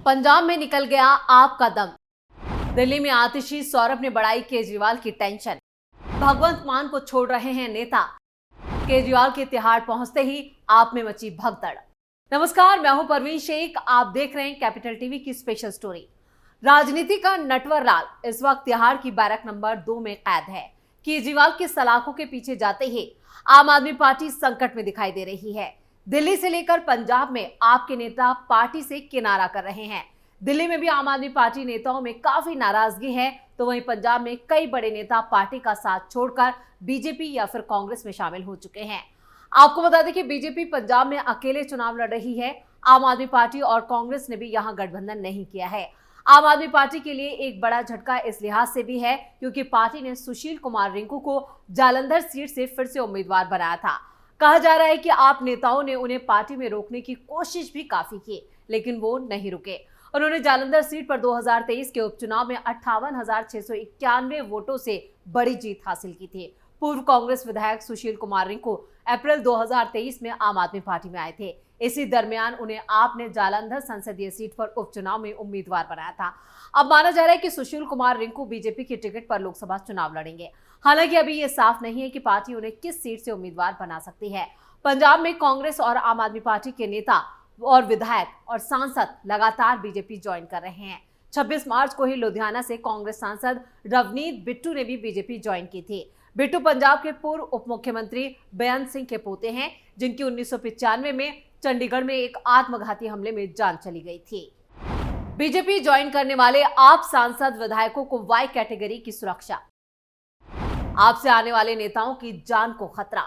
पंजाब में निकल गया आप का दम। दिल्ली में आतिशी सौरभ ने बढ़ाई केजरीवाल की टेंशन। भगवंत मान को छोड़ रहे हैं नेता। केजरीवाल के तिहाड़ पहुंचते ही आप में मची भगदड़। नमस्कार, मैं हूं परवीन शेख। आप देख रहे हैं कैपिटल टीवी की स्पेशल स्टोरी। राजनीति का नटवर लाल इस वक्त तिहाड़ की बैरक नंबर 2 में कैद है। केजरीवाल के सलाखों के पीछे जाते ही आम आदमी पार्टी संकट में दिखाई दे रही है। दिल्ली से लेकर पंजाब में आपके नेता पार्टी से किनारा कर रहे हैं। दिल्ली में भी आम आदमी पार्टी नेताओं में काफी नाराजगी है, तो वहीं पंजाब में कई बड़े नेता पार्टी का साथ छोड़कर बीजेपी या फिर कांग्रेस में शामिल हो चुके हैं। आपको बता दें कि बीजेपी पंजाब में अकेले चुनाव लड़ रही है। आम आदमी पार्टी और कांग्रेस ने भी यहां गठबंधन नहीं किया है। आम आदमी पार्टी के लिए एक बड़ा झटका इस लिहाज से भी है क्योंकि पार्टी ने सुशील कुमार रिंकू को जालंधर सीट से फिर से उम्मीदवार बनाया था। कहा जा रहा है कि आप नेताओं ने उन्हें पार्टी में रोकने की कोशिश भी काफी की, लेकिन वो नहीं रुके। उन्होंने जालंधर सीट पर 2023 के उपचुनाव में 58,691 वोटों से बड़ी जीत हासिल की थी। पूर्व कांग्रेस विधायक सुशील कुमार रिंकू अप्रैल 2023 में आम आदमी पार्टी में आए थे। इसी दरमियान उन्हें आपने जालंधर संसदीय सीट पर उपचुनाव में उम्मीदवार बनाया था। अब माना जा रहा है कि सुशील कुमार रिंकू बीजेपी की टिकट पर लोकसभा चुनाव लड़ेंगे। हालांकि अभी ये साफ नहीं है कि पार्टी उन्हें किस सीट से उम्मीदवार बना सकती है। पंजाब में कांग्रेस और आम आदमी पार्टी के नेता और विधायक और सांसद लगातार बीजेपी ज्वाइन कर रहे हैं। 26 मार्च को ही लुधियाना से कांग्रेस सांसद रवनीत बिट्टू ने भी बीजेपी ज्वाइन की थी। बिट्टू पंजाब के पूर्व उप मुख्यमंत्री बेअंत सिंह के पोते हैं, जिनकी 1995 में चंडीगढ़ में एक आत्मघाती हमले में जान चली गई थी। बीजेपी ज्वाइन करने वाले आप सांसद विधायकों को वाई कैटेगरी की सुरक्षा। आपसे आने वाले नेताओं की जान को खतरा।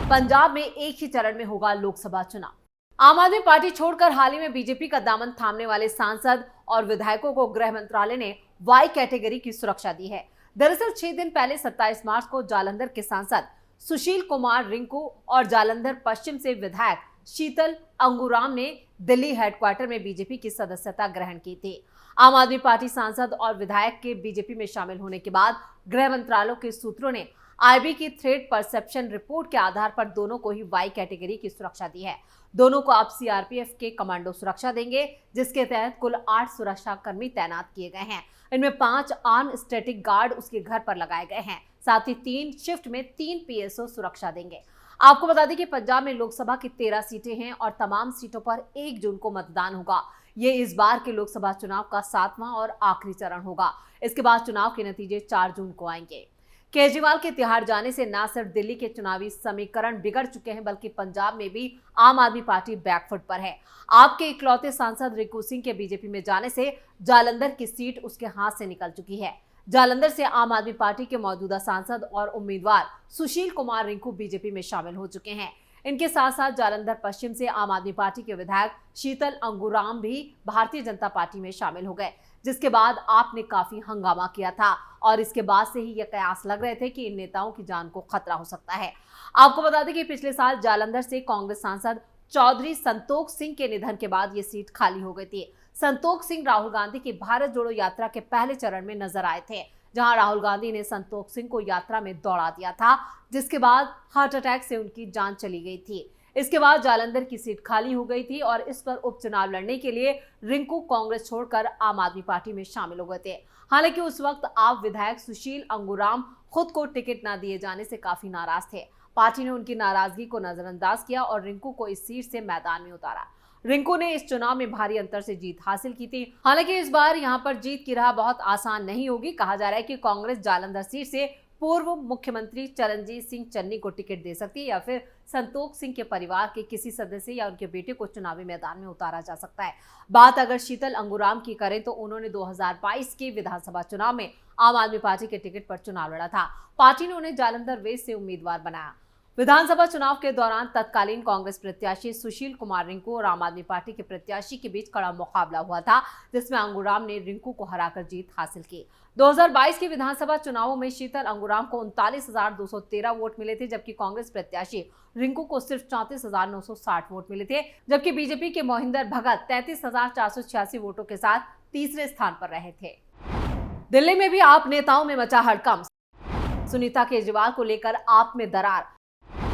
पंजाब में एक ही चरण में होगा लोकसभा चुनाव। आम आदमी पार्टी छोड़कर हाल ही में बीजेपी का दामन थामने वाले सांसद और विधायकों को गृह मंत्रालय ने वाई कैटेगरी की सुरक्षा दी है। दरअसल 6 दिन पहले 27 मार्च को जालंधर के सांसद सुशील कुमार रिंकू और जालंधर पश्चिम से विधायक शीतल अंगूराम ने दिल्ली हेडक्वार्टर में बीजेपी की सदस्यता ग्रहण की थी। आम आदमी पार्टी सांसद और विधायक के बीजेपी में शामिल होने के बाद गृह मंत्रालय के सूत्रों ने आईबी की थ्रेट परसेप्शन रिपोर्ट के आधार पर दोनों को ही वाई कैटेगरी की सुरक्षा दी है। दोनों को अब सीआरपीएफ के कमांडो सुरक्षा देंगे, जिसके तहत कुल 8 सुरक्षा कर्मी तैनात किए गए हैं। इनमें 5 आर्म स्टैटिक गार्ड उसके घर पर लगाए गए हैं। साथ ही 3 शिफ्ट में 3 पीएसओ सुरक्षा देंगे। आपको बता दें कि पंजाब में लोकसभा की 13 सीटें हैं और तमाम सीटों पर 1 जून को मतदान होगा। ये इस बार के लोकसभा चुनाव का 7वां और आखिरी चरण होगा। इसके बाद चुनाव के नतीजे 4 जून को आएंगे। केजरीवाल के तिहाड़ जाने से न सिर्फ दिल्ली के चुनावी समीकरण बिगड़ चुके हैं, बल्कि पंजाब में भी आम आदमी पार्टी बैकफुट पर है। आपके इकलौते सांसद रिंकू सिंह के बीजेपी में जाने से जालंधर की सीट उसके हाथ से निकल चुकी है। जालंधर से आम आदमी पार्टी के मौजूदा सांसद और उम्मीदवार सुशील कुमार रिंकू बीजेपी में शामिल हो चुके हैं। इनके साथ साथ जालंधर पश्चिम से आम आदमी पार्टी के विधायक शीतल अंगूराम भी भारतीय जनता पार्टी में शामिल हो गए, जिसके बाद आपने काफी हंगामा किया था और इसके बाद से ही यह कयास लग रहे थे कि इन नेताओं की जान को खतरा हो सकता है। आपको बता दें कि पिछले साल जालंधर से कांग्रेस सांसद चौधरी संतोख सिंह के निधन के बाद ये सीट खाली हो गई थी। संतोख सिंह राहुल गांधी की भारत जोड़ो यात्रा के पहले चरण में नजर आए थे, जहां राहुल गांधी ने संतोख सिंह को यात्रा में दौड़ा दिया था, जिसके बाद हार्ट अटैक से उनकी जान चली गई थी। इसके बाद जालंधर की सीट खाली हो गई थी और इस पर उपचुनाव लड़ने के लिए रिंकू कांग्रेस छोड़कर आम आदमी पार्टी में शामिल हो गए थे। हालांकि उस वक्त आप विधायक सुशील अंगूराम खुद को टिकट न दिए जाने से काफी नाराज थे। पार्टी ने उनकी नाराजगी को नजरअंदाज किया और रिंकू को इस सीट से मैदान में उतारा। रिंकू ने इस चुनाव में भारी अंतर से जीत हासिल की थी। हालांकि इस बार यहां पर जीत की राह बहुत आसान नहीं होगी। कहा जा रहा है कि कांग्रेस जालंधर सीट से पूर्व मुख्यमंत्री चरणजीत सिंह चन्नी को टिकट दे सकती है या फिर संतोख सिंह के परिवार के किसी सदस्य या उनके बेटे को चुनावी मैदान में उतारा जा सकता है। बात अगर शीतल अंगूराम की करें तो उन्होंने 2022 के विधानसभा चुनाव में आम आदमी पार्टी के टिकट पर चुनाव लड़ा था। पार्टी ने उन्हें जालंधर वेस्ट से उम्मीदवार बनाया। विधानसभा चुनाव के दौरान तत्कालीन कांग्रेस प्रत्याशी सुशील कुमार रिंकू और आम आदमी पार्टी के प्रत्याशी के बीच कड़ा मुकाबला हुआ था, जिसमें अंगूराम ने रिंकू को हराकर जीत हासिल की। 2022 के विधानसभा चुनावों में शीतल अंगूराम को 39,213 वोट मिले थे, जबकि कांग्रेस प्रत्याशी रिंकू को सिर्फ 34,960 वोट मिले थे, जबकि बीजेपी के मोहिंदर भगत 33,486 वोटों के साथ तीसरे स्थान पर रहे थे। दिल्ली में भी आप नेताओं में मचा हड़कंप। सुनीता केजरीवाल को लेकर आप में दरार।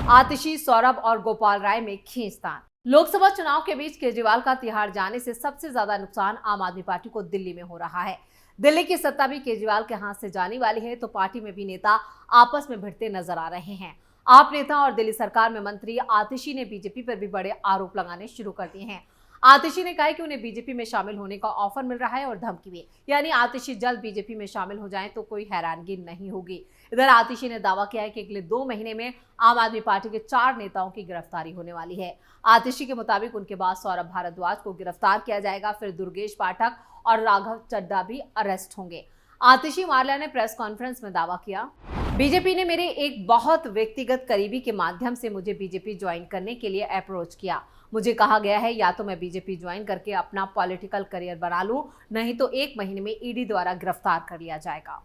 आतिशी, सौरभ और गोपाल राय में खींचतान। लोकसभा चुनाव के बीच केजरीवाल का तिहाड़ जाने से सबसे ज्यादा नुकसान आम आदमी पार्टी को दिल्ली में हो रहा है। दिल्ली की सत्ता भी केजरीवाल के हाथ से जाने वाली है, तो पार्टी में भी नेता आपस में भिड़ते नजर आ रहे हैं। आप नेता और दिल्ली सरकार में मंत्री आतिशी ने बीजेपी पर भी बड़े आरोप लगाने शुरू कर दिए हैं। आतिशी ने कहा कि उन्हें बीजेपी में शामिल होने का ऑफर मिल रहा है और धमकी भी, यानी आतिशी जल्द बीजेपी में शामिल हो जाएं तो कोई हैरानगी नहीं होगी। इधर आतिशी ने दावा किया है कि अगले 2 महीने में आम आदमी पार्टी के 4 नेताओं की गिरफ्तारी होने वाली है। आतिशी के मुताबिक उनके बाद सौरभ भारद्वाज को गिरफ्तार किया जाएगा, फिर दुर्गेश पाठक और राघव चड्ढा भी अरेस्ट होंगे। आतिशी माल्या ने प्रेस कॉन्फ्रेंस में दावा किया, बीजेपी ने मेरे एक बहुत व्यक्तिगत करीबी के माध्यम से मुझे बीजेपी ज्वाइन करने के लिए अप्रोच किया। मुझे कहा गया है या तो मैं बीजेपी ज्वाइन करके अपना पॉलिटिकल करियर बना लूं, नहीं तो 1 महीने में ईडी द्वारा गिरफ्तार कर लिया जाएगा।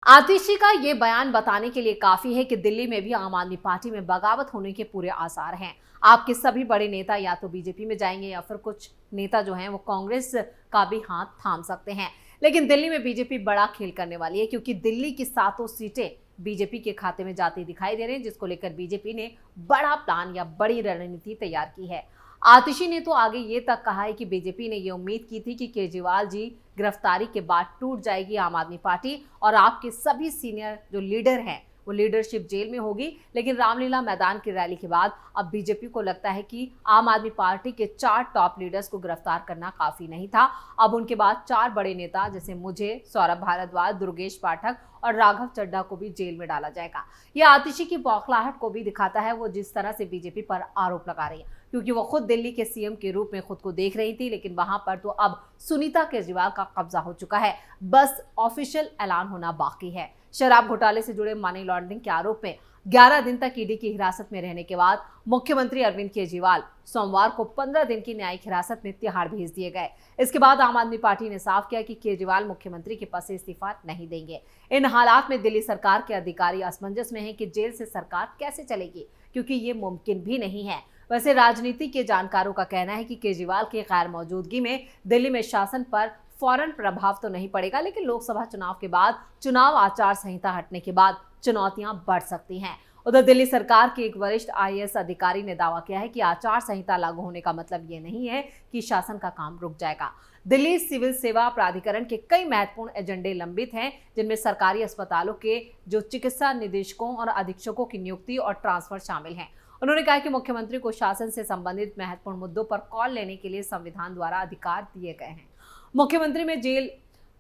आतिशी का ये बयान बताने के लिए काफी है कि दिल्ली में भी आम आदमी पार्टी में बगावत होने के पूरे आसार हैं। आपके सभी बड़े नेता या तो बीजेपी में जाएंगे या फिर कुछ नेता जो हैं वो कांग्रेस का भी हाथ थाम सकते हैं। लेकिन दिल्ली में बीजेपी बड़ा खेल करने वाली है, क्योंकि दिल्ली की 7 सीटें बीजेपी के खाते में जाती दिखाई दे रही हैं, जिसको लेकर बीजेपी ने बड़ा प्लान या बड़ी रणनीति तैयार की है। आतिशी ने तो आगे ये तक कहा है कि बीजेपी ने ये उम्मीद की थी कि केजरीवाल जी गिरफ्तारी के बाद टूट जाएगी आम आदमी पार्टी और आपके सभी सीनियर जो लीडर हैं वो लीडरशिप जेल में होगी। लेकिन रामलीला मैदान की रैली के बाद अब बीजेपी को लगता है कि आम आदमी पार्टी के 4 टॉप लीडर्स को गिरफ्तार करना काफी नहीं था। अब उनके बाद 4 बड़े नेता जैसे मुझे, सौरभ भारद्वाज, दुर्गेश पाठक और राघव चड्ढा को भी जेल में डाला जाएगा। यह आतिशी की बौखलाहट को भी दिखाता है, वो जिस तरह से बीजेपी पर आरोप लगा रही है, क्योंकि वो खुद दिल्ली के सीएम के रूप में खुद को देख रही थी, लेकिन वहां पर तो अब सुनीता केजरीवाल का कब्जा हो चुका है। बस ऑफिशियल ऐलान होना बाकी है। शराब घोटाले से जुड़े मनी लॉन्ड्रिंग के आरोप में 11 दिन तक ईडी की हिरासत में रहने के बाद मुख्यमंत्री अरविंद केजरीवाल सोमवार को 15 दिन की न्यायिक हिरासत में तिहाड़ भेज दिए गए। इसके बाद आम आदमी पार्टी ने साफ किया कि केजरीवाल मुख्यमंत्री के पद से इस्तीफा नहीं देंगे। इन हालात में दिल्ली सरकार के अधिकारी असमंजस में हैं कि जेल से सरकार कैसे चलेगी, क्योंकि ये मुमकिन भी नहीं है। वैसे राजनीति के जानकारों का कहना है कि केजरीवाल की गैर मौजूदगी में दिल्ली में शासन पर फौरन प्रभाव तो नहीं पड़ेगा, लेकिन लोकसभा चुनाव के बाद चुनाव आचार संहिता हटने के बाद चुनौतियां बढ़ सकती हैं। उधर दिल्ली सरकार के एक वरिष्ठ आईएएस अधिकारी ने दावा किया है कि आचार संहिता लागू होने का मतलब ये नहीं है कि शासन का काम रुक जाएगा। दिल्ली सिविल सेवा प्राधिकरण के कई महत्वपूर्ण एजेंडे लंबित हैं, जिनमें सरकारी अस्पतालों के जो चिकित्सा निदेशकों और अधीक्षकों की नियुक्ति और ट्रांसफर शामिल हैं। उन्होंने कहा कि मुख्यमंत्री को शासन से संबंधित महत्वपूर्ण मुद्दों पर कॉल लेने के लिए संविधान द्वारा अधिकार दिए गए हैं।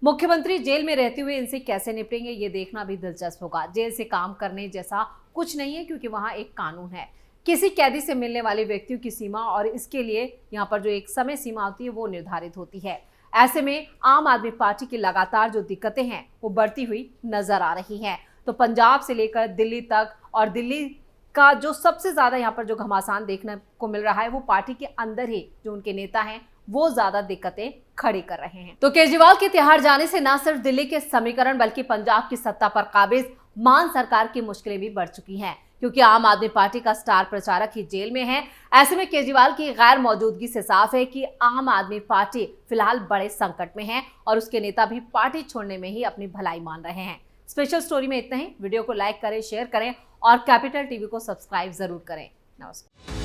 मुख्यमंत्री जेल में रहते हुए इनसे कैसे निपटेंगे, ये देखना भी दिलचस्प होगा। जेल से काम करने जैसा कुछ नहीं है, क्योंकि वहां एक कानून है। किसी कैदी से मिलने वाले व्यक्तियों की सीमा और इसके लिए यहाँ पर जो एक समय सीमा होती है वो निर्धारित होती है। ऐसे में आम आदमी पार्टी की लगातार जो दिक्कतें हैं वो बढ़ती हुई नजर आ रही हैं। तो पंजाब से लेकर दिल्ली तक, और दिल्ली का जो सबसे ज्यादा यहाँ पर जो घमासान देखने को मिल रहा है वो पार्टी के अंदर ही जो उनके नेता हैं वो ज्यादा दिक्कतें खड़ी कर रहे हैं। तो केजरीवाल के तिहाड़ जाने से न सिर्फ दिल्ली के समीकरण बल्कि पंजाब की सत्ता पर काबिज मान सरकार की मुश्किलें भी बढ़ चुकी हैं, क्योंकि आम आदमी पार्टी का स्टार प्रचारक ही जेल में है। ऐसे में केजरीवाल की गैर मौजूदगी से साफ है कि आम आदमी पार्टी फिलहाल बड़े संकट में है और उसके नेता भी पार्टी छोड़ने में ही अपनी भलाई मान रहे हैं। स्पेशल स्टोरी में इतना ही। वीडियो को लाइक करें, शेयर करें और कैपिटल टीवी को सब्सक्राइब जरूर करें। नमस्कार।